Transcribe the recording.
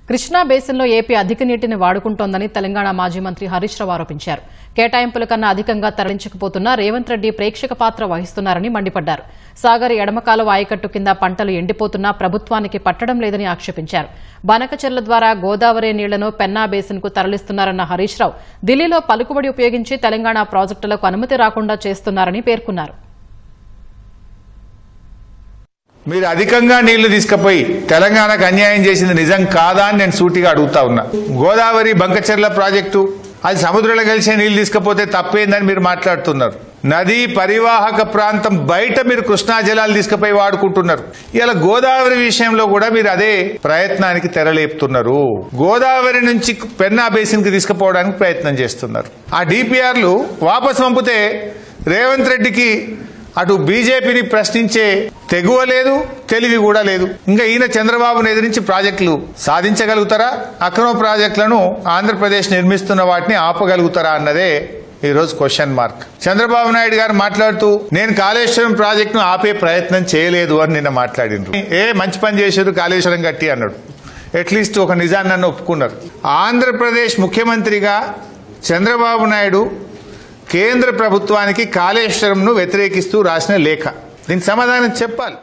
కృష్ణా బేసిన్లో ఏపీ అధిక నీటిని వాడుకుంటోందని తెలంగాణ మాజీ మంత్రి హరీష్ రావు ఆరోపించారు. కేటాయింపుల కన్నా అధికంగా తరలించకపోతున్నా రేవంత్ రెడ్డి ప్రేక్షక పాత్ర వహిస్తున్నారని మండిపడ్డారు. సాగర్ ఎడమకాలువ ఆయకట్టు కింద పంటలు ఎండిపోతున్నా ప్రభుత్వానికి పట్టడం లేదని ఆక్షేపించారు. బనకచెర్ల ద్వారా గోదావరి నీళ్లను పెన్నా బేసిన్కు తరలిస్తున్నారన్న హరీష్ రావు ఢిల్లీలో పలుకుబడి ఉపయోగించి తెలంగాణ ప్రాజెక్టులకు అనుమతి రాకుండా చేస్తున్నారని పేర్కొన్నారు. మీరు అధికంగా నీళ్లు తీసుకుపోయి తెలంగాణకు అన్యాయం చేసింది నిజం కాదా అని నేను సూటిగా అడుగుతా ఉన్నా. గోదావరి బంకచెర్ల ప్రాజెక్టు అది సముద్రంలో కలిసే నీళ్లు తీసుకపోతే తప్పేందని మీరు మాట్లాడుతున్నారు. నదీ పరివాహక ప్రాంతం బయట మీరు కృష్ణా జలాలు తీసుకుపోయి వాడుకుంటున్నారు. ఇలా గోదావరి విషయంలో కూడా మీరు అదే ప్రయత్నానికి తెరలేపుతున్నారు. గోదావరి నుంచి పెన్నా బేసిన్ కి తీసుకుపోవడానికి ప్రయత్నం చేస్తున్నారు. ఆ డిపిఆర్లు వాపసు పంపితే రేవంత్ రెడ్డికి అటు బీజేపీని ప్రశ్నించే తెగువ లేదు, తెలివి కూడా లేదు. ఇంకా ఈయన చంద్రబాబును ఎదిరించి ప్రాజెక్టులు సాధించగలుగుతారా? అక్రమ ప్రాజెక్టులను ఆంధ్రప్రదేశ్ నిర్మిస్తున్న వాటిని ఆపగలుగుతారా అన్నదే ఈ రోజు క్వశ్చన్ మార్క్. చంద్రబాబు నాయుడు గారు మాట్లాడుతూ నేను కాళేశ్వరం ప్రాజెక్టును ఆపే ప్రయత్నం చేయలేదు అని నిన్న మాట్లాడిండ్రు. మంచి పని చేశారు, కాళేశ్వరం గట్టి అన్నాడు. అట్లీస్ట్ ఒక నిజాన్ని ఒప్పుకున్నారు. ఆంధ్రప్రదేశ్ ముఖ్యమంత్రిగా చంద్రబాబు నాయుడు కేంద్ర ప్రభుత్వానికి కాళేశ్వరంను వ్యతిరేకిస్తూ రాసిన లేఖ, దీనికి సమాధానం చెప్పాలి.